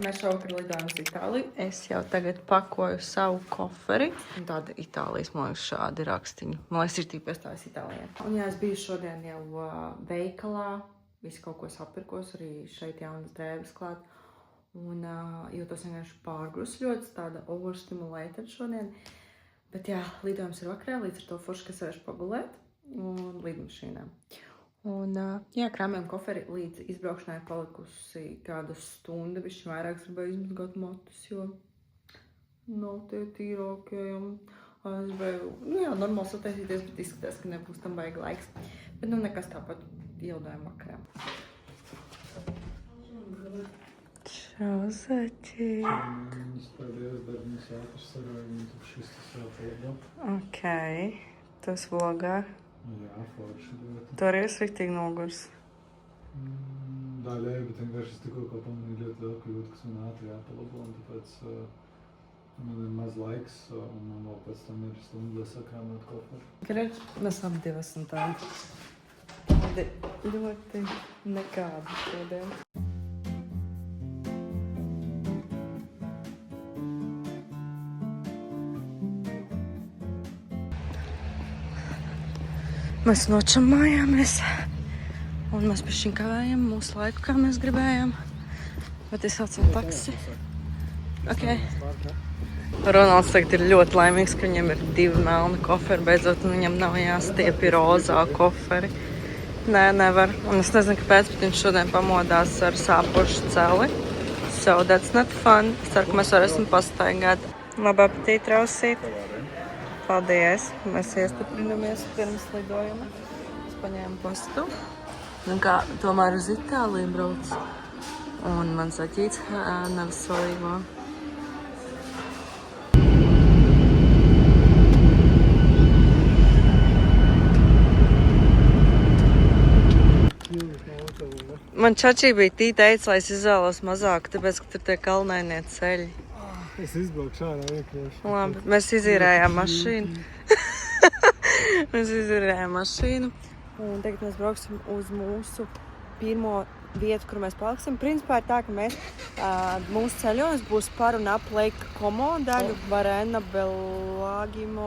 mēs šovakar lidojam uz Itāliju. Es jau tagad pakoju savu koferi. Un tāda Itālijas, man liekas, šādi rakstiņi. Man liekas, ir tīpaši tās Itālijā. Un jā, es biju šodien jau veikalā. Visu kaut ko sapirkos, arī šeit jaunas drēbes klāt. Un jūtos vienkārši pārgrusļots, tāda overstimulated šodien. Bet jā, lidojums ir vakarā, līdz ar to forši, kas varēšu pagulēt. Un lidmašīnā. Un, jā, krāmējam koferi līdz izbraukšanai palikusi kāda stunda, bišķi vairāk gribēju izmazgot motus, jo nav tie tīrākie, es gribēju, jā, normāli sataisīties, bet izskatās, ka nebūs tam baigi laiks. Bet, nekas tāpat ielidojam vakarā. Čau, zaķīt! Ok, tas vlogā. Jā, forši ļoti. Tu arī esi riktīgi nogurs. Daļai, bet vienkārši es tikko pamanīju ļoti lielu kļūdu, kas man ātri jāpalabo, un tāpēc man ir maz laiks, un man vēl pēc tam ir stunda, lai sakrāmētu koferi. Redz, mēs abi divi esam tādi ļoti nekādi šodien. Mēs nočamājāmies, un mēs pišķiņ kavējam mūsu laiku, kā mēs gribējām. Bet es saucam taksi. Ok. Ronalds tagad ir ļoti laimīgs, ka viņam ir 2 melni koferi, beidzot, un viņam nav jāstiepi rozā koferi. Nē, nevar. Un es nezinu, kāpēc, bet viņš šodien pamodās ar sāpošu celi. So that's not fun. Es ceru, ka mēs varēsim pastaigāt. Labu apetīti, Rausīt. Paldies! Mēs iestiprinamies pirms lidojuma. Es paņēmu pastu. Un kā tomēr uz Itāliju brauc. Un man zaķīts neviselīgo. Man čačī bija teica, lai es izvēlos mazāk, tāpēc, ka tur tie kalnainie ceļi. Es izbraukšu ārā iekļaušu. Labi, mēs izīrējām mašīnu. Mēs izīrējām mašīnu. Un tagad mēs brauksim uz mūsu pirmo vietu, kur mēs paliksim. Principā ir tā, ka mēs, mūsu ceļojums būs par un ap Lake Como daļu, Varena, Belagimo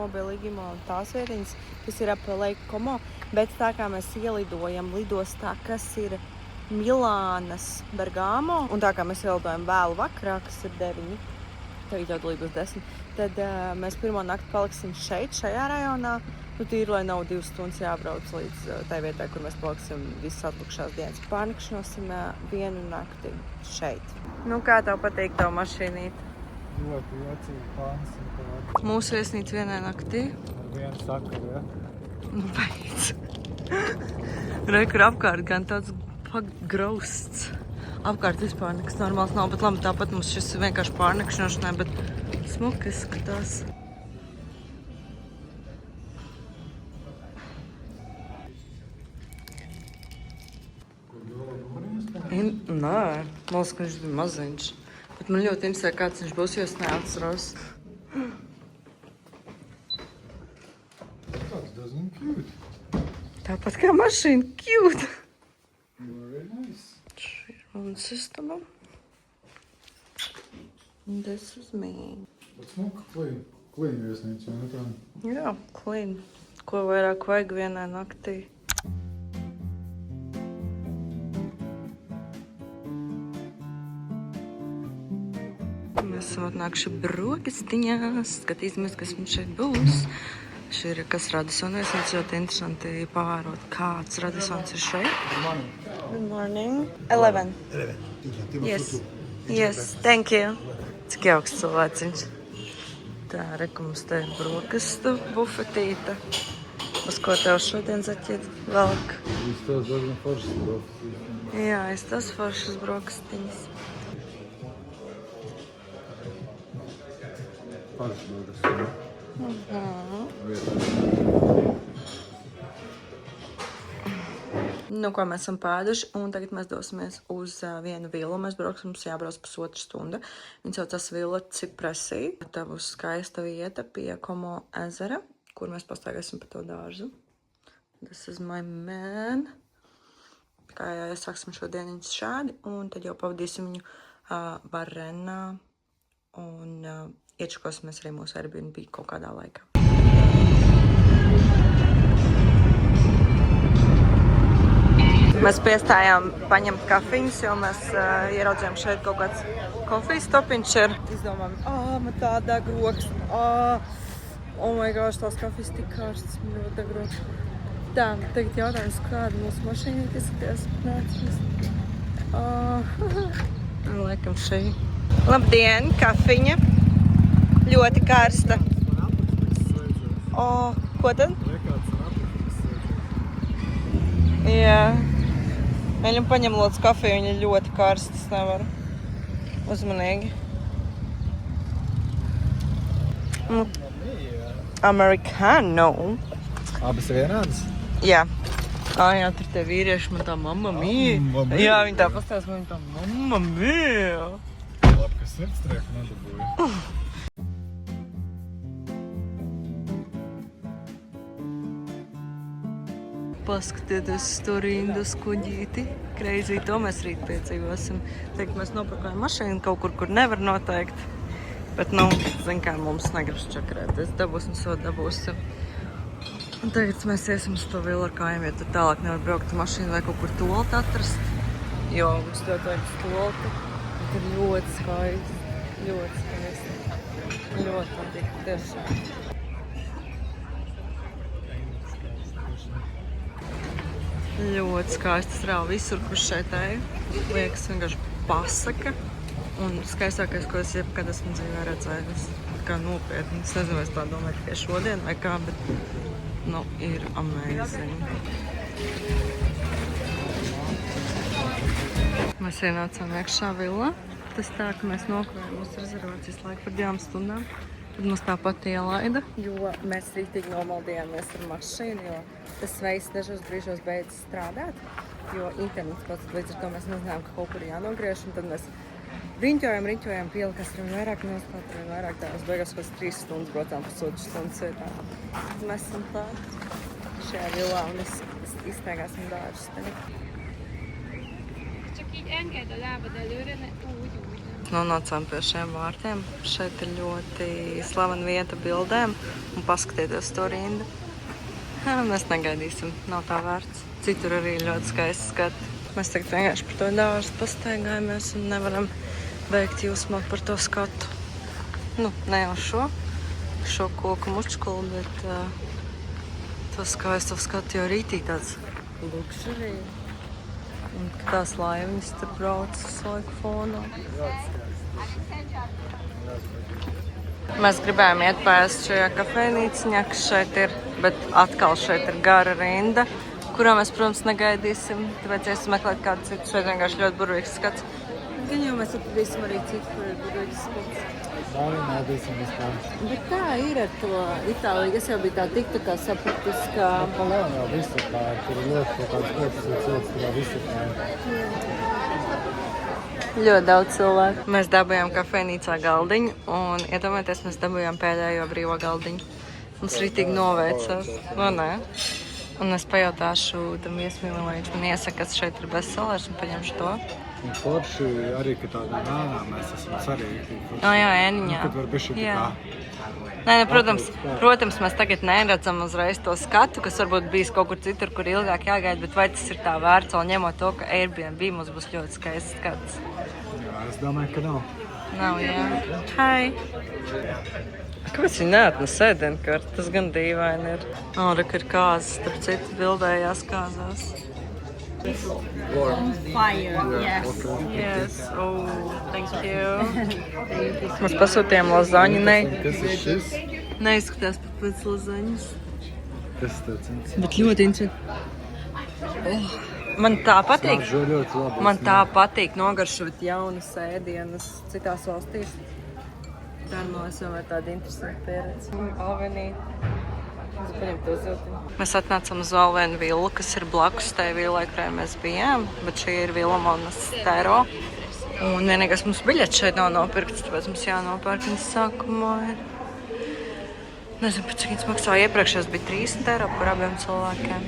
un tās vietiņas, kas ir ap Lake Como. Bet tā kā mēs ielidojam lidostā, kas ir Milānas Bergamo, un tā kā mēs ielidojam vēlu vakarā, kas ir 9, tagad jau līdz 10, tad mēs pirmo nakti paliksim šeit, šajā rajonā. Tīri, lai nav 2 stundas jābrauc līdz tai vietai, kur mēs paliksim visas atlikušās dienas. Pārnakšņosim 1 nakti šeit. Kā tev patīk tavu mašīnīt? Ļoti jocīgi plāns. Mūsu viesnīca vienai naktī. Ar vienu sakaru, ja? Beidz. Kur apkārt gan tāds grausts. Apkārt vispār nekas normāls nav, bet labi, tāpat mums šis vienkārši pārnakšņošanai, bet smuki izskatās. Nē, man liekas, ka viņš bija maziņš. Bet man ļoti interesē, kāds viņš būs, jo es neatceros. Tāds diezgan cute. Tāpat kā mašīna, cute. Very nice. Un sistema. And this is me. Bet smuka, clean viesnīca, vai ne tā? Jā, clean. Ko vairāk vajag vienai naktī. Mēs esam atnākuši brokastiņās. Skatīsimies, kas mums šeit būs. Šī ir kas Radisson viesnīca, ļoti interesanti pārot, kāds Radissons ir šeit. Good morning. 11. 11. Yes. Yes, thank you. Cik jauks cilvēciņš. Tā, reku mums te ir brokastu bufetīte. Uz ko tev šodien zaķīt velk? Jūs tās diezgan foršas brokastis. Jā, es tas foršas brokastiņas. Paršas brokastis. Ko mēs esam pēduši, un tagad mēs dosimies uz vienu vilu. Mēs brauksim, mums jābrauc pusotru stundu. Viņa saucas Villa Cipresī. Tā būs skaista vieta pie Como ezera, kur mēs pastaigāsim pa to dārzu. This is my man. Kā jau iesāksim šo dieniņas šādi, un tad jau pavadīsim viņu Barrenā un iečakosimies arī mūsu Airbnb kaut kādā laikā. Mēs piestājām paņemt kafijas, jo mēs ieraudzījām šeit kaut kāds kofijas topiņš ir. Izdomājām, man tā deg rokas. Oh my gosh, tās kafijas tik karstas, man ļoti deg rokas. Tā, tagad jautājums, kāda mūsu mašīna izskatās. Laikam šī. Labdien, kafiņa. Ļoti karsta. Ko tad? Jā. Mēģinām paņem lūdzu kafiju, viņa ļoti karstas, nevar. Uzmanīgi. Americano. Abas vienādas? Jā. Jā, tur tie vīrieši, man tā mamma mia. Jā, viņi tā pastāst, man tā mamma mia. Labi, ka sirdstrēku nedabūja. Paskatieties to rindas kuģīti. Crazy, to mēs rīt piedzīvosim. Teikt, mēs nopirkājam mašīnu kaut kur, kur nevar noteikt. Bet, zin kā, mums negribas čakarēties. Dabūsim, dabūsim. Un tagad mēs iesim uz to vilu ar kājām, jo tad tālāk nevar braukt ar mašīnu vai kaut kur tolti atrast. Jo mums ļoti vajag uz tolti. Tur ļoti skaisti. Ļoti skaisti. Ļoti patīk, tiešām. Ļoti skaisti strāva visur, kur šeit eju. Liekas vienkārši pasaka. Un skaistākais, ko es jebkad esmu dzīvē redzējis. Kā nopietni. Es nezinu, vai es tā domāju tikai šodien vai kā, bet ir amazing. Mēs ienācām iekšā villā. Tas tā, ka mēs nokavējām mūsu rezervācijas laiku par 2 stundām. Tad mums tāpat ielaida, jo mēs rītīgi nomaldījāmies ar mašīnu, jo tas veids dažos brīžos beidz strādāt, jo internets pats līdz ar to mēs nezinājām, ka kaut kur jānogriež, un tad mēs riņķojām, pielikās ar vairāk, neuzklāt ar vairāk, tā mēs beigās kaut 3 stundas braucām pa 1 stundas vietā. Tad mēs esam klāt šajā villā un izstaigāsim dāžus tagad. Csak így engedd a lábad előre, ne úgy. Nonācām pie šiem vārtiem. Šeit ir ļoti slavena vieta bildēm. Un paskatieties to rindu. Mēs negaidīsim, nav tā vērts. Citur arī ļoti skaisti skati. Mēs tagad vienkārši par to dārstu pastaigājamies un nevaram beigt jūsmāt par to skatu. Ne jau šo koku mučkulu, bet to skaisto skatu jau rītī tāds luxury. Un tās laivņas tur brauc visu laiku fonā. Mēs gribējām iet pēst šajā kafejnīciņā, kas šeit ir, bet atkal šeit ir gara rinda, kurā mēs, protams, negaidīsim. Tāpēc iesim meklēt kādu citu. Šeit vienkārši ļoti burvīgs skats. Gan jau mēs atradīsim arī citu, kur ir burvīgs skats. Nādīsim vispār. Bet tā ir ar to Itāliju. Es jau biju tā tiktu kā sapratus, ka... Palēn jau visur tā ir. Tur ir ļoti kaut kāds kopas un cilvēks, kurā visur tā ir. Ļoti daudz cilvēku. Mēs dabūjām kafejnīcā galdiņu un, iedomājieties, mēs dabūjām pēdējo brīvo galdiņu. Mums rītīgi noveicās, vai ne? Un es pajautāšu tam viesmīlim, vai viņš man iesaka, kas šeit ir bestsellers, un paņemšu to. Un forši arī, ka tādā nānā mēs esam sarīgi. Jā, ēniņā. Kad var bišķi tā. Nē, protams, mēs tagad neredzam uzreiz to skatu, kas varbūt bijis kaut kur citur, kur ilgāk jāgaida, bet vai tas ir tā vērts, vēl ņemot to, ka Airbnb mums būs ļoti skaists skats. Jā, es domāju, ka nav. Nav, jā. Hai! Kāpēc viņi neatnes ēdienkarti? Tas gan dīvaini ir. Reka ir kāzas, starp citu bildējās kāzās. Fire, yes. Yes, thank you. Mēs pasūtījām lazaņu, Kas ir šis? neizskatās pat pēc lazaņas. Kas tāds? Bet ļoti interesanti. Man tā patīk. Smaržo ļoti labi. Man tā patīk nogaršot jaunas ēdienas citās valstīs. Tā ir vienmēr tāda interesanta pieredze. Avenī. Mēs atnācām uz vēl vienu villu, kas ir blakus tai villai, kurai mēs bijām, bet šī ir Villa Monastero. Un vienīgais mums biļets šeit nav nopirkts, tāpēc mums jānopērk viņas sākumā ir. Nezinu, pēc cik viņas maksā. Iepriekšējās bija 30 eiro par abiem cilvēkiem.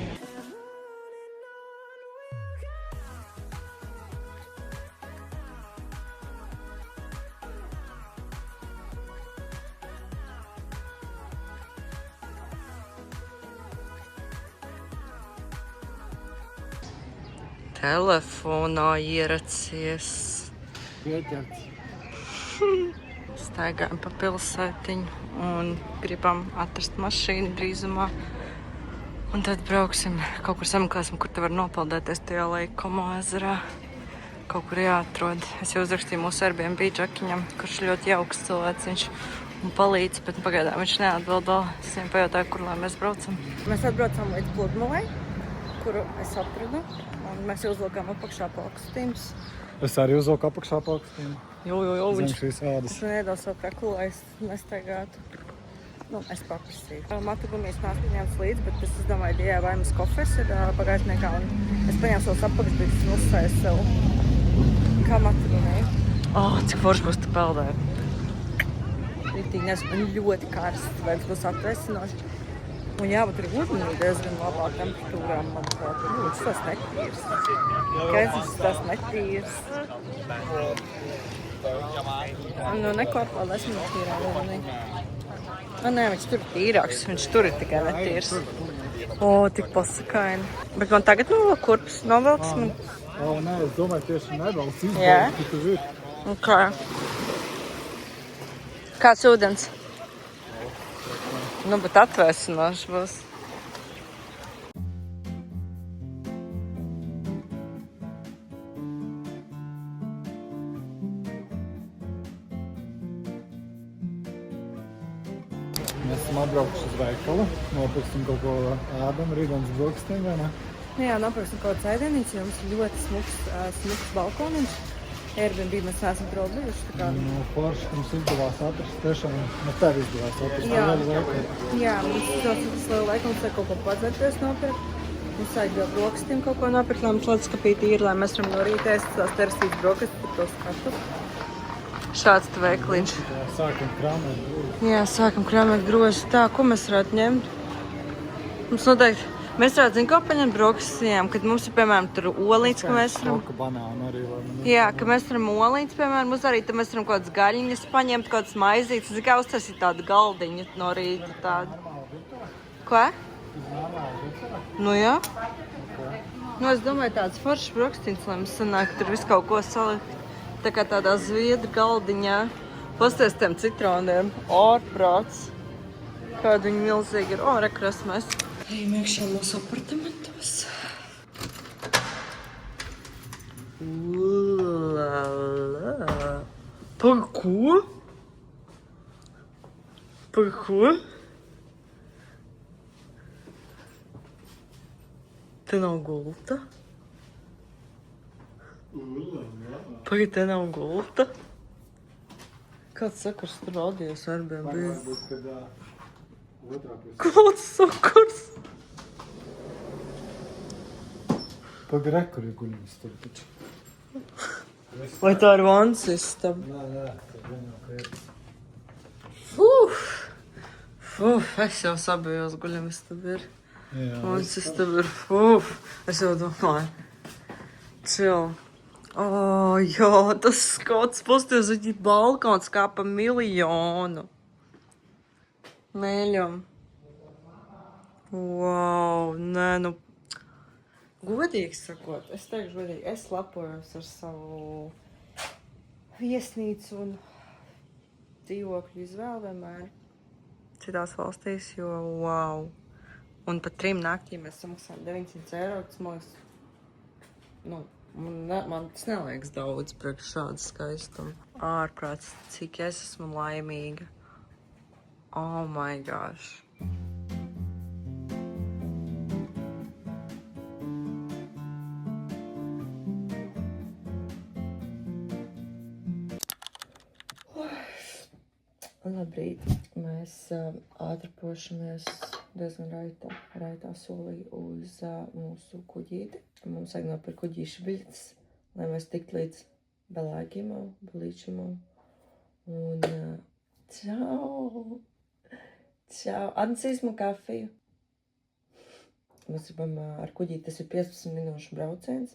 telefonā ieracies. Pieķerts. Staigājam pa pilsētiņu un gribam atrast mašīnu drīzumā. Un tad brauksim, kaut kur sameklēsim, kur te var nopaldēties tajā Leikomo ezerā. Kaut kur jāatrod. Es jau uzrakstīju mūsu Airbnb džakiņam, kurš ļoti jauks cilvēciņš un palīdz, bet pagaidām viņš neatbild vēl. Es viņam pajautāju, kur lai mēs braucam. Mēs atbraucam līdz pludmalei, kuru es atradu. Un mēs uzvilkām apakšā paaugstījumus. Es arī uzvilku apakšā paaugstījumu. Jo, Zem viņš šīs ādas. neiedos savu preklu, lai es nestaigātu. Nu, es paprasīju. Matu gumijas neesmu ņemts līdzi, bet es domāju, ka vai mums kofers ir bagāžniekā. Un es paņēmu savus apakšbīgas un uzsēju sev kā matu gumiju. Cik forši būs tu peldē. Rītīgi nezinu, ļoti karsts, vai tas būs atvesinoši. Un jābūt arī ūdenī diezgan labā temperatūrā, manuprāt. Tas netīrs. Kāds tas netīrs. Nu, neko atpaldēsim tīrā ūdenī. Nē, viņš tur ir tīrāks, viņš tur ir tikai netīrs. Tik pasakaini. Bet man tagad novelk kurpes, novelks man. Nē, es domāju, tieši nevelks Jā? izbaudas, tu ir. Kā? Kāds ūdens? Nu, bet atvēsinoši būs. Mēs esam atbraukuši uz veikalu, nopirksim kaut ko ēdam, rītdienas brokastiem, vai ne? Jā, nopirksim kaut kāds ēdienīts, jo mums ir ļoti smuks balkoniņš. Airbnb mēs neesam tur bijuši, tā kā... Nu, forši, mums izdevās atrast, tiešām, mums tev izdevās atrast Jā. lielu veikalu. Jā, mums izdevās tas lielu veikalu, mums kaut ko padzerties nopirkt. Mums vajag jau brokastiem kaut ko nopirkt, lai mums leduskapīti ir, lai mēs varam no rīta ēst tās terastītas brokastis par to skatu. Šāds te veikliņš. Sākam krāmēt grozi. Jā, sākam krāmēt grozi. Tā, ko mēs varētu ņemt? Mums noteikti... Mēs varētu, zin, ko paņemt brokastiem, kad mums ir, piemēram, tur olīts, ka mēs varam... Šoka banānu arī, vai man... Jā, ka mēs varam olīts, piemēram, uzvarīt, tad mēs varam kaut kādas gaļiņas paņemt, kaut kādas maizītes. Zin, kā uztaisīt tādu galdiņu no rīta tādu. Ko? Nu, jā. Nu, es domāju, tāds foršs brokastīns, lai mums sanāk tur visu kaut ko salikt. Tā kā tādā zviedru galdiņā. Pasties tiem citroniem. Ārprāts. Kāda viņi milzīgi ir. Rekras mēs. Ejam iekšā mūsu apartamentos. Ulala. Par ko? Par ko? Te nav gulta. Pagaid, te nav gulta. Kāds sakars tur rādījās Airbnb? Varbūt, kad otrā pusē. Kāds sakars? Pagad rekur ir guļams tur taču. Vai tā ir vannas istaba? Nē, tad vienā kreipas. Es jau sabijos guļam istaba ir. Jā, Vannas istaba ir. Es jau domāju. Chill. Jā, tas skats pasties, viņi balkons kā pa miljonu. Mēļam. Wow, nē, nu. Godīgi sakot, es teikšu godīgi, es lepojos ar savu viesnīcu un dzīvokļu izvēli vienmēr citās valstīs, jo wow. Un pat 3 naktīm mēs samaksājam 900 eiro, tas man liekas, nu, man tas neliekas daudz priekš šādu skaistumu. Ārprāts, cik es esmu laimīga. Oh my gosh. Labrīt. Mēs ātrpošamies diezgan raitā solī uz mūsu kuģīti. Mums vajag nopirkt kuģīša biļetes, lai mēs tiktu līdz Belāģimam, Belīčimam. Un čau! Čau! Atnesīs man kafiju. Mēs gribam ar kuģīti, tas ir 15 minūšu brauciens.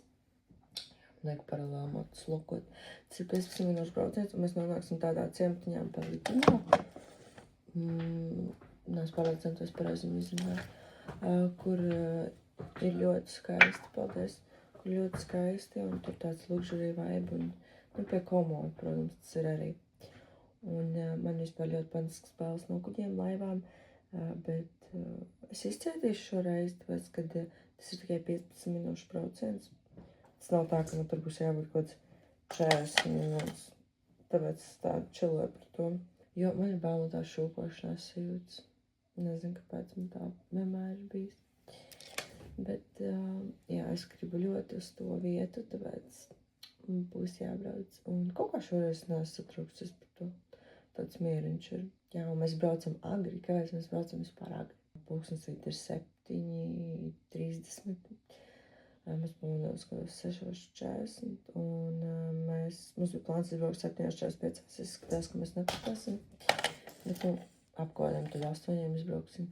Lieku paralēli motus lokot. Tas ir 15 minūšu brauciens, un mēs nonāksim tādā ciematiņām par Litumā. Nās pārliecinātos pareizi izrunāju. Kur ir ļoti skaisti, paldies. kur ļoti skaisti, un tur tāds luxury vibe, un nu, pie komoda, protams, tas ir arī. Un man vispār ļoti patīk spēles no kuģiem, laivām, bet es izcētīšu šo reizi, tāpēc, kad tas ir tikai 15 minūšu brauciens. Tas nav tā, ka man tur būs jābūt kaut kāds 40 minūtes, tāpēc es tā čiloju par to. Jo man ir bail no tās šūpošanās sajūtas. Nezinu, kāpēc man tā vienmēr ir bijis. Bet, jā, es gribu ļoti uz to vietu, tāpēc būs jābrauc. Un kaut kā šoreiz neesmu satrūksis par to. Tāds mieriņš ir. Jā, un mēs braucam agri. Kāpēc mēs braucam vispār agri? Pulkstens ir 7:30. Mēs pamodāmies kaut 6:40. Un mums bija plāns izbraukt 7:45. Es izskatās, ka mēs nepatāsim. Bet, nu, apkodam tad 8 izbrauksim.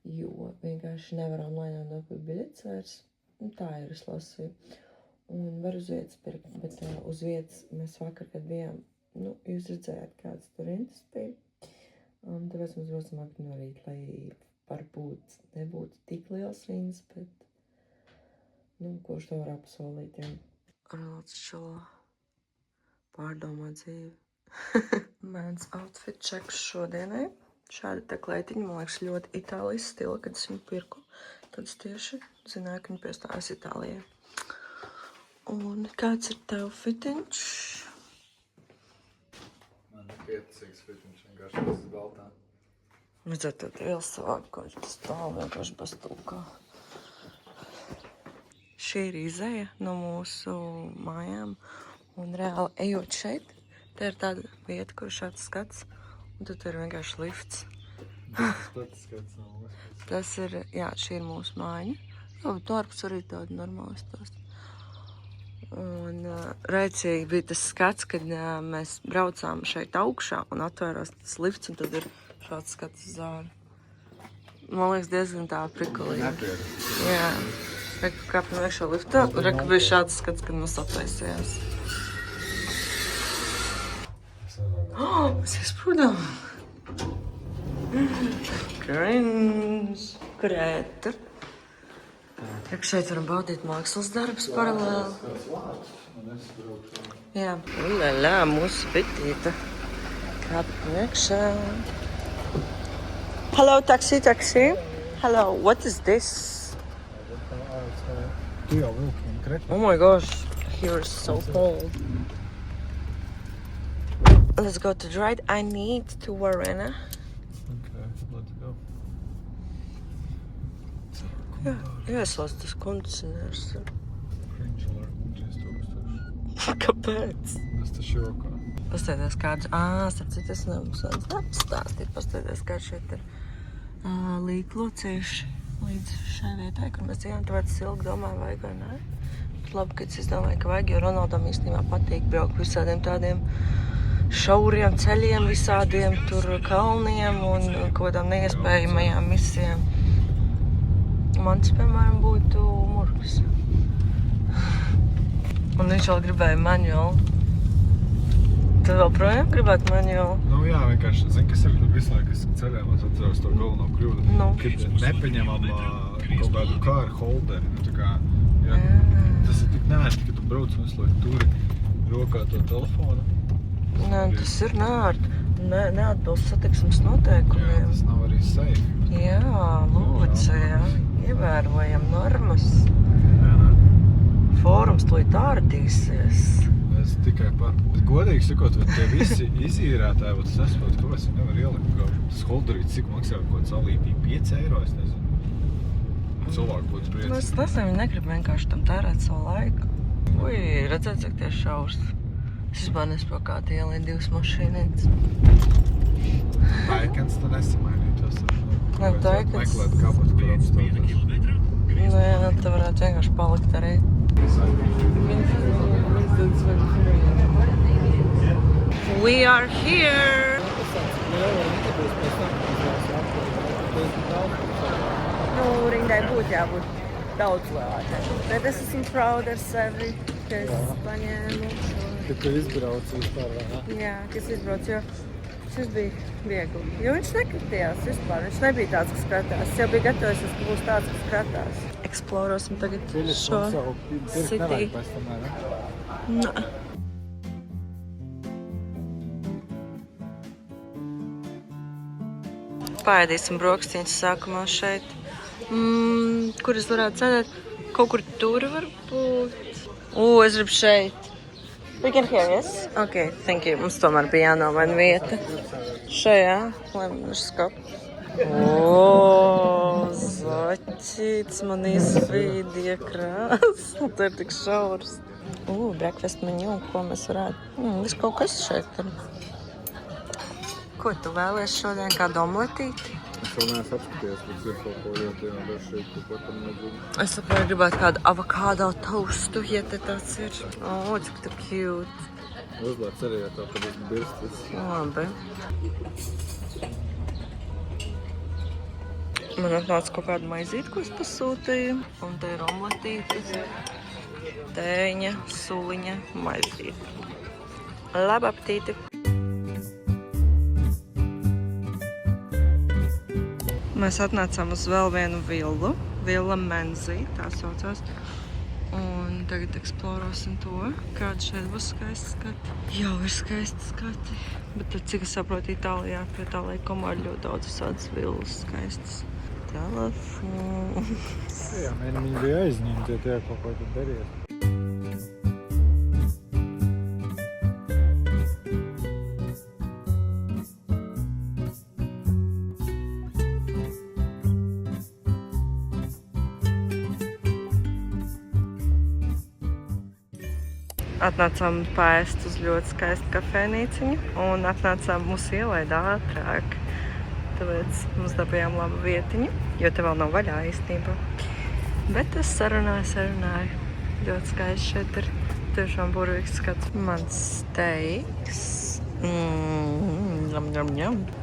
Jo vienkārši nevar online nopirkt biļetes vairs. Nu, tā ir, es lasīju. Un var uz vietas pirkt, bet uz vietas mēs vakar, kad bijām, nu, jūs redzējāt, kāds tur rindas bija. Tāpēc mēs braucam agri no rīta, lai varbūt nebūtu tik liels rindas, bet, nu, kurš to var apsolīt, jā. Arnolds čilo pārdomā dzīvi. Mans outfit checks šodienai. Šāda te kleitiņa, man liekas, ļoti Itālijas stila, kad es viņu pirku. Tad es tieši zināju, ka viņa piestājas Itālijai. Un kāds ir tev fitiņš? Man ir pieticīgs fitiņš, vienkārši tas ir baltā. Redzēt, tad vēl savāk, ko tas stāv vienkārši bez tūkā. Šī ir izēja no mūsu mājām. Un reāli ejot šeit, te ir tāda vieta, kur šāds skats. Un tad ir vienkārši lifts. Tas pats skats no mūsu. Tas ir, jā, šī ir mūsu māja. Jā, bet ārpus arī tāda normāla stāsta. Un rēcīgi bija tas skats, kad mēs braucām šeit augšā un atvērās tas lifts, un tad ir šāds skats uz āru. Man liekas, diezgan tā prikulīgi. Nepierast. Jā. Reku kāpjam iekšā liftā, reku bija šāds skats, kad mums attaisījās. Mēs iesprūdām. Cringe. Krēta. Reku šeit varam baudīt mākslas darbus paralēli. Kāds vārds, un es braukšu. Jā. Ulēlā, mūsu bitīta. Kāpjam iekšā. Hello, taxi, taxi. Hello, what is this? Tu jau vilki un kreti. Oh my gosh, here is so cold. Let's go to the ride. I need to Warena. Okay, let's go. Jā, ieslās tas kondicionērs. Cringe alert, 3000. Kāpēc? Es taču jokā. Pastāties kāds, starp citu, es nemusēs apstāstīt. Pastāties kāds šeit ir līklocīši līdz šai vietai, kur mēs ejam. Tāpēc es ilgi domāju, vajag vai nē. Bet labi, ka es domāju, ka vajag, jo Ronaldam īstenībā patīk braukt visādiem tādiem šauriem ceļiem, visādiem tur kalniem un kaut kādām neiespējamajām misijām. Mans, piemēram, būtu murgs. Un viņš vēl gribēja manuāli. Tad vēl projām gribētu manuāli? Nu jā, vienkārši, zini, kas ir visu laiku, es ceļām, es atceros to galveno kļūdu. Nu. Kad nepaņemam kaut kādu car holderi, nu tā kā, ja, tas ir tik nērti, ka tu brauc un visu laiku turi rokā to telefonu. Nē, tas ir nērti. Neatbilst satiksmes noteikumiem. Jā, tas nav arī safe. Jā, lūdzu, jā. Ievērojam normas. Jā, nē. Fórums tūlīt ārdīsies. Es tikai par. Bet godīgi sakot, tie visi izīrētāji, tas esot, kāpēc viņi nevar ielikt kaut tas holderīts, cik maksā kaut kāds alītī 5 eiro, es nezinu. Cilvēku būtu priecīgi. Es nezinu, viņi negrib vienkārši tam tērēt savu laiku. Ui, redzēt, cik tieši šaurs. Es vispār nespēju kā ielīt 2 mašīnītes. Taikens tad nesamainītos. Nē, Taikens. Meklēt kabatu, kur apstāties. Nu jā, te varētu vienkārši palikt arī. We are here! Nu, rindai būtu jābūt daudz lielākai. Bet es esmu proud ar sevi, ka es paņēmu šo. Ka tu izbrauci vispār, vai ne? Jā, ka es izbraucu, jo viss bija viegli. Jo viņš nekritījās vispār. Viņš nebija tāds, kas skatās. Es jau biju gatavojusies, ka būs tāds, kas skatās. Eksplorosim tagad šo city. Nā. Paēdīsim brokastīņas sākumā šeit. Kur es varētu sēdēt? Kaut kur tur varbūt. Es gribu šeit. We can hear, yes? Ok, thank you. Mums tomēr bija jānomaina vieta. Šajā, lai man ir skap. Zaķīts man izvīdīja krāslu. Tā ir tik šaurs. Breakfast menu, ko mēs varētu. Viss kaut kas šeit ir. Ko tu vēlies šodien? Kādu omletīti? Es vēl neesmu apskatījies, bet ir kaut ko ļoti jādara šeit, ko pat tam nedzīvi. Es labāk gribētu kādu avokādo toastu, ja te tāds ir. Cik tu cute. Uzlāc arī, ja tā tad es birst viss. Labi. Man atnāca kaut kāda maizīte, ko es pasūtīju. Un te ir omletītes, tēņa, suliņa, maizīte. Labu aptīti! Mēs atnācām uz vēl vienu villu. Villa Menzī, tā saucās. Un tagad eksplorosim to, kāda šeit būs skaisti skati. Jau ir skaisti skati. Bet tad, cik es saprotu, Itālijā pie tā laikumā ir ļoti daudz visādas villas skaistas. Telefons. Jā, viņi bija aizņemti, ja tie kaut ko tad darīja. Atnācām paēst uz ļoti skaistu kafejnīciņu un atnācām mūsu ielaid ātrāk. Tāpēc mums dabījām labu vietiņu, jo te vēl nav vaļā īstenībā. Bet es sarunāju. Ļoti skaisti šeit ir tiešām burvīgs skats. Mans steiks.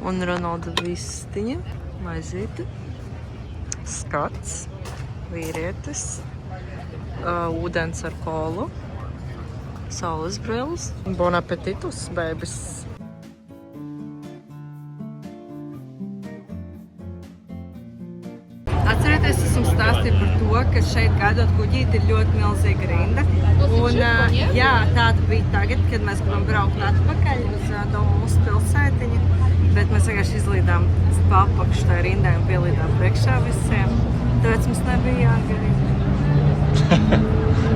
Un Ronalda vistiņa, maizīte, skats, vīrietis, ūdens ar kolu. Saules brilles. Bon appetitus, bēbis. Atcerieties, esmu stāstīju par to, ka šeit gaidot kuģīti ir ļoti milzīga rinda. Un jā, tāda bija tagad, kad mēs gribam braukt atpakaļ uz mūsu pilsētiņu. Bet mēs vienkārši izlīdām papakšu tā rindai un pielīdām priekšā visiem. Tāpēc mums nebija jāgarīt.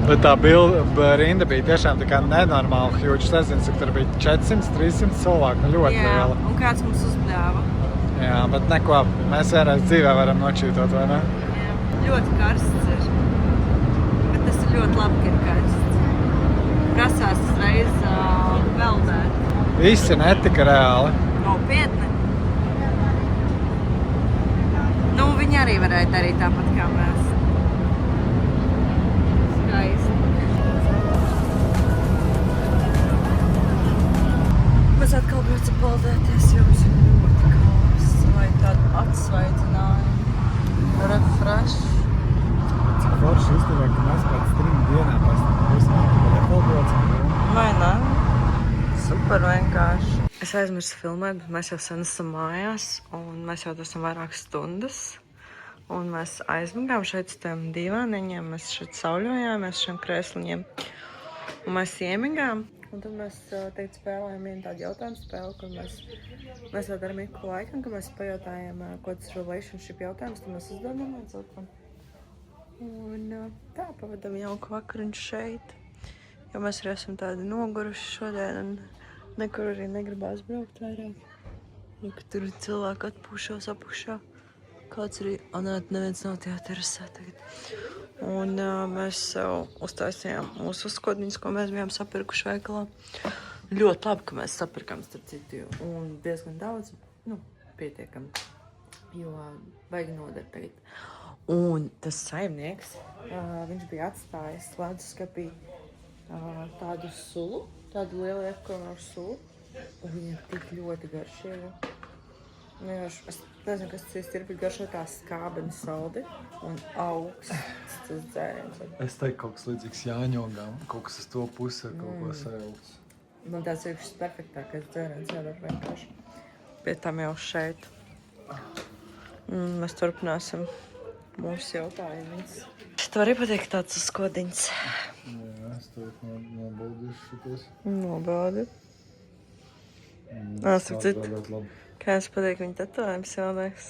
Bet tā rinda bija tiešām tā kā nenormāli huge. Es nezinu, cik tur bija 400-300 cilvēku, ļoti liela. Un kāds mums uzbļāva. Jā, bet neko, mēs vienreiz dzīvē varam nočītot, vai ne? Jā, ļoti karsts ir. Bet tas ir ļoti labi, ka ir karsts. Prasās uzreiz peldēt. Visi netika reāli. Nopietni. Viņi arī varēja darīt tāpat kā mēs. Mēs atkal braucam peldēties, jo mums ir ļoti kāsts, lai tādu atsvaidzinājumu, refresh. Cik forši izturē, ka mēs pēc 3 dienām nepeldocam. Vai ne? Super vienkārši. Es aizmirsu filmēt, bet mēs jau sen esam mājās, un mēs jau esam vairākas stundas. Un mēs aizmigām šeit uz tiem divāniņiem, mēs šeit sauļojāmies šiem krēsliņiem. Un mēs iemigām. Un tad mēs tagad spēlējam vienu tādu jautājumu spēli, kur mēs jau daram ik laikam, ka mēs pajautājam, ko tas relationship jautājums, tad mēs uzdodam viens otram. Un tā, pavadam jauku vakariņu šeit, jo mēs arī esam tādi noguruši šodien un nekur arī negribās braukt vairāk. Jo, ka tur cilvēki atpūšās apušā. Kāds arī, neviens nav tajā terasē tagad. Un mēs uztaisījām mūsu uzkodniņus, ko mēs bijām sapirkuši veikalā. Ļoti labi, ka mēs sapirkam starp citu. Un diezgan daudz, pietiekam, jo vajag nodara tagad. Un tas saimnieks, viņš bija atstājis leduskapī tādu sulu, tādu lielu epkoru sulu. Un viņam tik ļoti garšīga. Es nezinu, kas tas ir, bet garšo tā skābeni saldi un augsts tas dzēriens. Es teiktu, kaut kas līdzīgs Jāņogām, kaut kas uz to pusi, kaut ko sajaukts. Man tāds ir perfektākais dzēriens jādara vienkārši. pie tam jau šeit. Mēs turpināsim mūsu jautājumus. Tev arī patīk tāds skodiņas? Jā, es tev nobaudīšu šitos. Nobaudi. Kā es patīk viņa tetovējums jaunāks?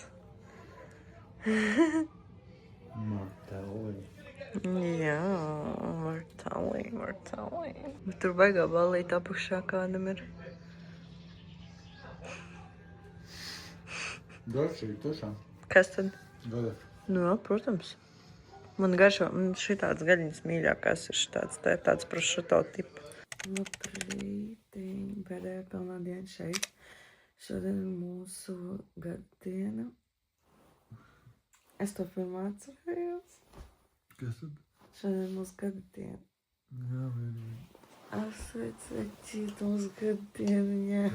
Martelli. Jā, Martelli. Tur baigā ballīt apakšā kādam ir. Garšīgi, tiešām. Kas tad? Gada. Nu, jā, protams. Man garšo, šitāds gaļiņas mīļākās ir šitāds, tā ir tāds prosciutto tipa. Labrītiņ, pēdējā pilnā diena šeit. Šodien ir mūsu gaddiena. Es to pirmā atcerējos. Kas tad? Šodien ir mūsu gaddiena. Jā, vienīgi. Asveicīt mūsu gaddienu.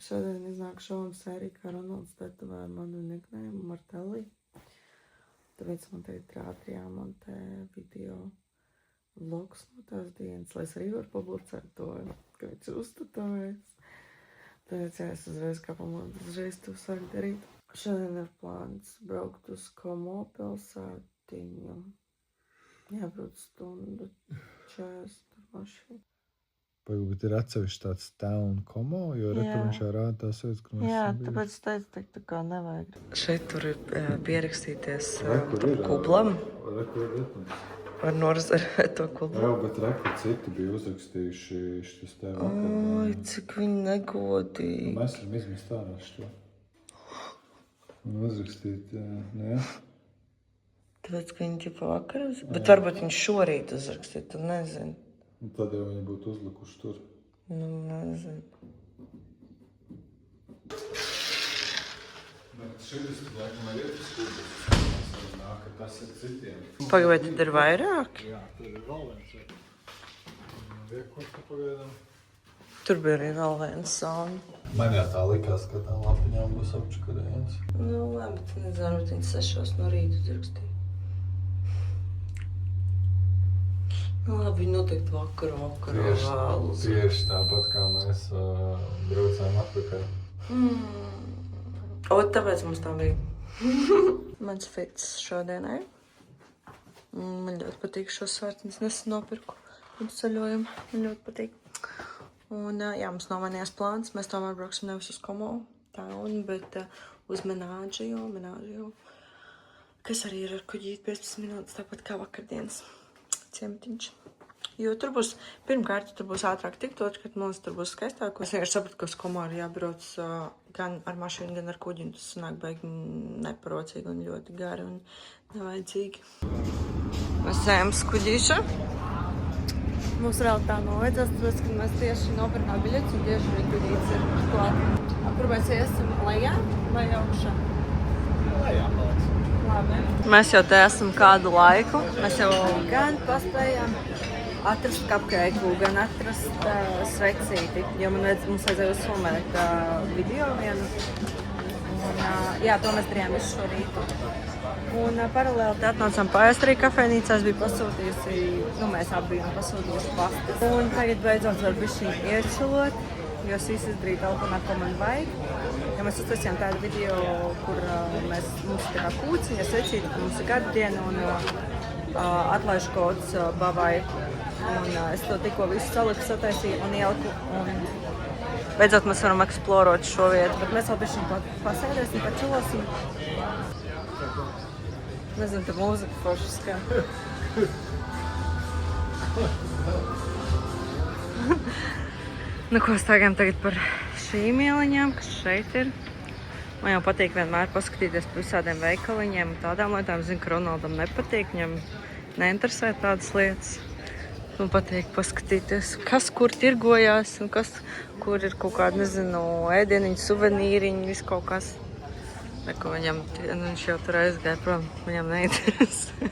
Šodien iznāk šovam sērija, kā Ronalds tetovēja manu nickname Martelli. Tāpēc man tagad ir ātri jāmontē video vlogs no tās dienas, lai es arī varu publicēt to, ka viņš uztetovējas. Tāpēc jā, es uzreiz kā pamodu, uzreiz to sāku darīt. Šodien ir plāns braukt uz Como pilsētiņu. Jābrauc stundu 40 mašīnu. Pagaid, bet ir atsevišķi tāds Town Como, jo reku viņš jau rāda tās vietas, kur mēs Jā, esam bijuši. tāpēc teicu, tā kā nevajag. Šeit tur ir pierakstīties Rekur ir, kublam. Rekur ir. Var norazarēt to kublu. Jā, bet reku citi bija uzrakstījuši šis te vakar. Oi, cik viņi negodīgi. Mēs varam izmest ārā šo. Un uzrakstīt, ne? Tāpēc, ka viņi tipa vakar bet varbūt viņi šorīt uzrakstīt, tu nezini. Un tad jau viņi būtu uzlikuši tur. Nu, nezinu. Bet šeit laikam ir ietas kubus. Nāk, ka tas ir citiem. Pagaid, tad ir vairāk? Jā, tur ir vēl viens. Viekot, ka pagaidām. Tur bija arī vēl viens sauna. Man jā tā likās, ka tā lapiņām būs apčakarējums. Nu, labi, bet nezinu, bet viņi 6 no rīta uzrakstīja. Nu, labi, viņi noteikti vakarā vēlus. Tieši tāpat kā mēs braucām atpakaļ. O, tāpēc mums tā bija. Mans fits šodienai. Man ļoti patīk šo svārtiņas, nesen nopirku. Pirms ceļojumu. Man ļoti patīk. Un jā, mums nomainījās plāns. Mēs tomēr brauksim nevis uz Como Town, bet uz Menāģio. Kas arī ir ar kuģīt 15 minūtes, tāpat kā vakardienas ciematiņš. Jo tur būs, pirmkārt, tur būs ātrāk tikt, otrkārt, mums tur būs skaistāk. Es vienkārši sapratu, ka uz Como ir jābrauc gan ar mašīnu, gan ar kuģi, un tas sanāk baigi neparocīgi un ļoti gari un nevajadzīgi. Mēs ejam uz kuģīša. Mums vēl tā novajadzās, tāpēc, ka mēs tieši nopirkām biļetes un tieši viņa kuģīts ir klāt. Kur mēs iesim lejā vai augšā? Lejā, paliks. Labi. Mēs jau te esam kādu laiku. Mēs jau gan paspējām atrast kapkeiku, gan atrast svecīti, jo mums vajadzēja uzfilmēt video vienu. Un, jā, to mēs darījām visu šo rītu. Un paralēli te atnācām paēst arī kafejnīcās, bija pasūtījusi, mēs abi bijām pasūtījuši pastas. Un tagad beidzot var bišķiņ iečilot, jo es izdarīju telefonā, ko man vajag. Ja mēs uztaisījām tādu video, kur mums ir tā kā kūciņa, secīta, ka mums ir gaddiena un atlaižu kods Bavai. Un es to tikko visu saliku, sataisīju un ieliku. Un beidzot mēs varam eksplorot šo vietu, bet mēs vēl bišķiņ pasēdēsim, pačilosim. Nezinu, te mūzika forši skan. Nu, ko stāgām tagad par šīm ieliņām, kas šeit ir. Man jau patīk vienmēr paskatīties par visādiem veikaliņiem un tādām lietām. Zinu, ka Ronaldam nepatīk, viņam neinteresē tādas lietas. Man patīk paskatīties, kas kur tirgojās un kas, kur ir kaut kādi, nezinu, ēdieniņi, suvenīriņi, viss kaut kas. Neko viņš jau tur aizgāja prom, viņam neinteresē.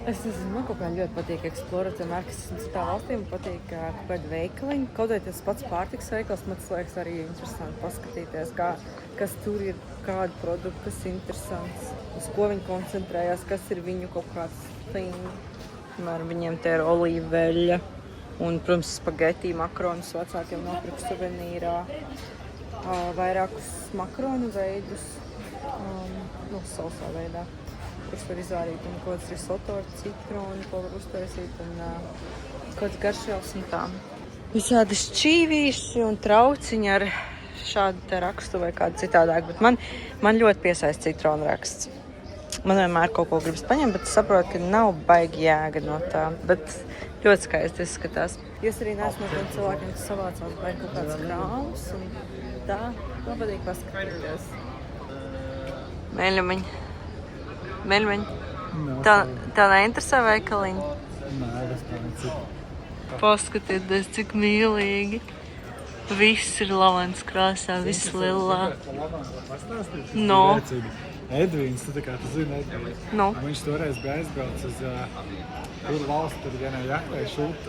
Es nezinu, man kaut kā ļoti patīk eksplorēt, vienmēr, kas esmu citā valstī, man patīk kaut kādi veikaliņi. Kaut arī tas pats pārtiks veikals, man tas liekas arī interesanti paskatīties, kas tur ir, kādi produkti, kas ir interesants, uz ko viņi koncentrējās, kas ir viņu kaut kāds thing. Piemēram, viņiem te ir olīveļa un, protams, spageti, makaronus vecākiem nopirku suvenīrā. vairākus makaronu veidus, salsā veidā, kurus var izvārīt, un kaut kāds risoto ar citronu, ko var uztaisīt, un kaut kāds garšvielas un tā. Visādi šķīvīši un trauciņi ar šādu te rakstu vai kādu citādāk, bet man ļoti piesaista citronu raksts. Man vienmēr kaut ko gribas paņemt, bet es saprotu, ka nav baigi jēga no tā, bet ļoti skaisti izskatās. Jūs arī neesat no tiem cilvēkiem, kas savācās baigi kaut kāds krāvus, un tā, man patīk paskatīties. Meļumiņ. Tā neinteresē veikaliņi? Nē, es tā necitu. Paskatieties, cik mīlīgi. Viss ir lavans krāsā, viss lilā. No. Edvīns, tu zini Edvīns. No. Viņš toreiz bija aizbraucis uz kuru valstu, tur vienai jaklai šūt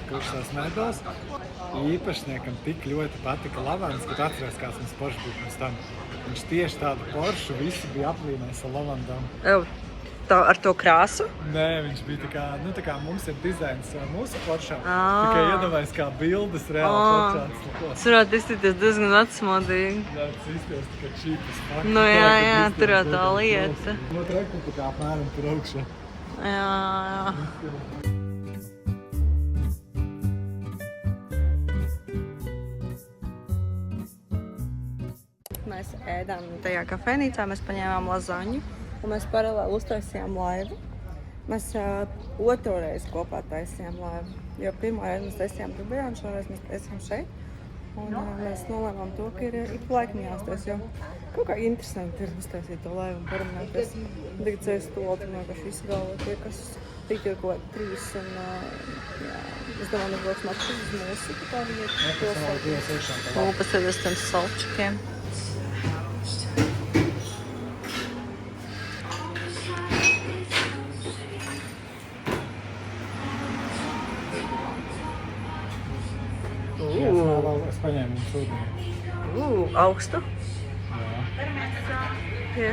kuršās medos. Īpašniekam tik ļoti patika lavans, ka tu atceries, kāds mums Porsche bija pirms tam. Viņš tieši tādu Porsche visu bija aplīmējis ar lavandām. Tā ar to krāsu? Nē, viņš bija tā kā mums ir dizains mūsu Porschām. Tikai iedomājies kā bildes reāli Porschāns. Tas varētu izstīties diezgan vecmodīgi. Tas izstīties tikai čīpas fakti. Nu jā, tur jau tā lieta. No treku tā kā apmēram tur augšā. Jā. Mēs ēdām tajā kafejnīcā, mēs paņēmām lazaņu. Un mēs paralēli uztaisījām laivu. Mēs otro reizi kopā taisījām laivu. Jo pirmo reizi mēs taisījām Dubajā, un šoreiz mēs taisījām šeit. Un mēs nolēmām to, ka ir ik laikam jāuztais, jo kaut kā interesanti ir uztaisīt to laivu un parunāties. Tagad ceļas to un vienkārši visu galvo tie, kas tik ir kaut kā 3 un jā, es domāju, nebrauksim atpakaļ uz mūsu, tā viņi ir pilsētā. Un pasēdēs tiem salčikiem. Es paņēmu mums šodien. Augstu? Jā.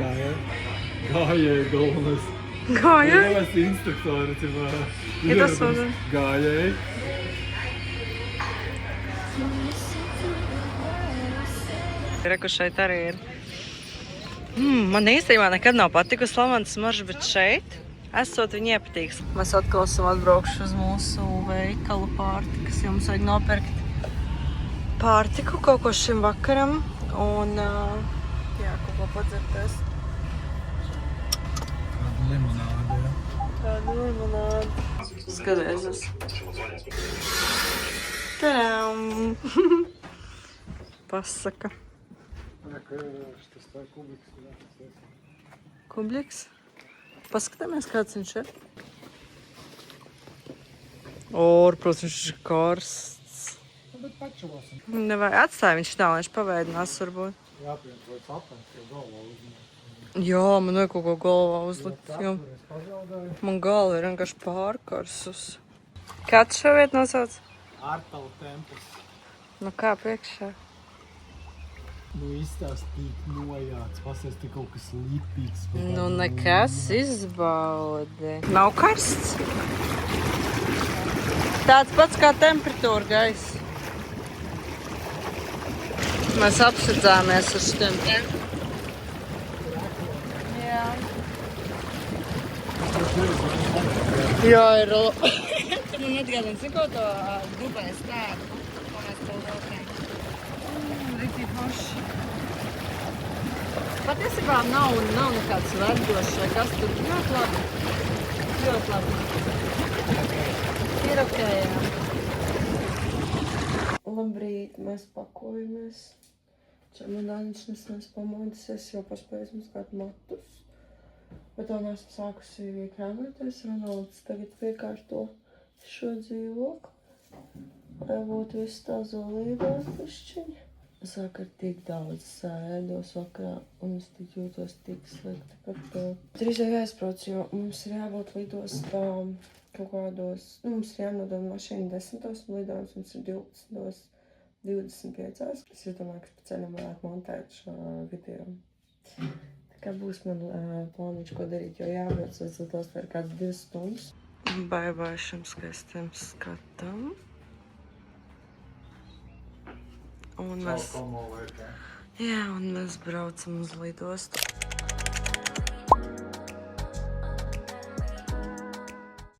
Gājēji galvenais. Gājēji? Galvenais instruktori. Ir tas un? Gājēji. Reku šeit arī ir. Man īstenībā nekad nav patikusi lavandas smarža, bet šeit esot viņa iepatīgs. Mēs atkal esam atbraukši uz mūsu veikalu pārtikas, jo mums vajag nopirkt pārtiku kaut ko šim vakaram un jā, kaut ko padzerties. Kādu limonādu, jā. Kādu limonādu. Skaties. Tadam! Pasaka. Tas tā kubliks. Kubliks? Paskatāmies, kāds viņš ir. Protams, viņš ir karsts. Bet pačuvosim. Nevajag atstāj viņš tā, lai viņš pavēdinās varbūt. Jāpien, protams, apens, jo galvā uzņem. Jā, man vajag kaut ko galvā uzlikt, jo man galva ir vienkārši pārkarsus. Kāds šo vietu nosauc? Ārtalu templis. Nu kā priekšā? Nu izstāstīt nojāts, pasies tik kaut kas lipīgs. Nu nekas izbaudi. Nav karsts? Tāds pats kā temperatūra gaisa. Mēs apsadzāmies ar šitiem. Jā. Jā, ir... Tu man atgādini, cik ko to Dubajas tādu, ko mēs tev velkējam. Rītī paši. Patiesībā nav nekāds verdošs vai kas tur. Ļoti labi. Ļoti labi. Ir okei, jā. Labrīt, mēs pakojamies. Čemodāniņš nesnēs pamodusies, jau paspējas mazgāt matus. Bet vēl neesmu sākusi krāmēties. Ronalds tagad piekārto šo dzīvokli. Lai būtu viss tā zolīvās pišķiņa. Es vakar tik daudz sēdos vakarā un es tik jūtos tik slikti par to. Drīz jau jāizbrauc, jo mums ir jābūt lidostām kaut kādos, mums ir jānodod mašīna 10. un lidojums mums ir 12:25. Es domāju, ka pa ceļam varētu montēt šo video. Tā kā būs man plāniņš, ko darīt, jo jābrauc līdz lidostā ir kāds 2 stundas. Bye šim skaistiem skatam. Un mēs... Jā, un mēs braucam uz lidostu.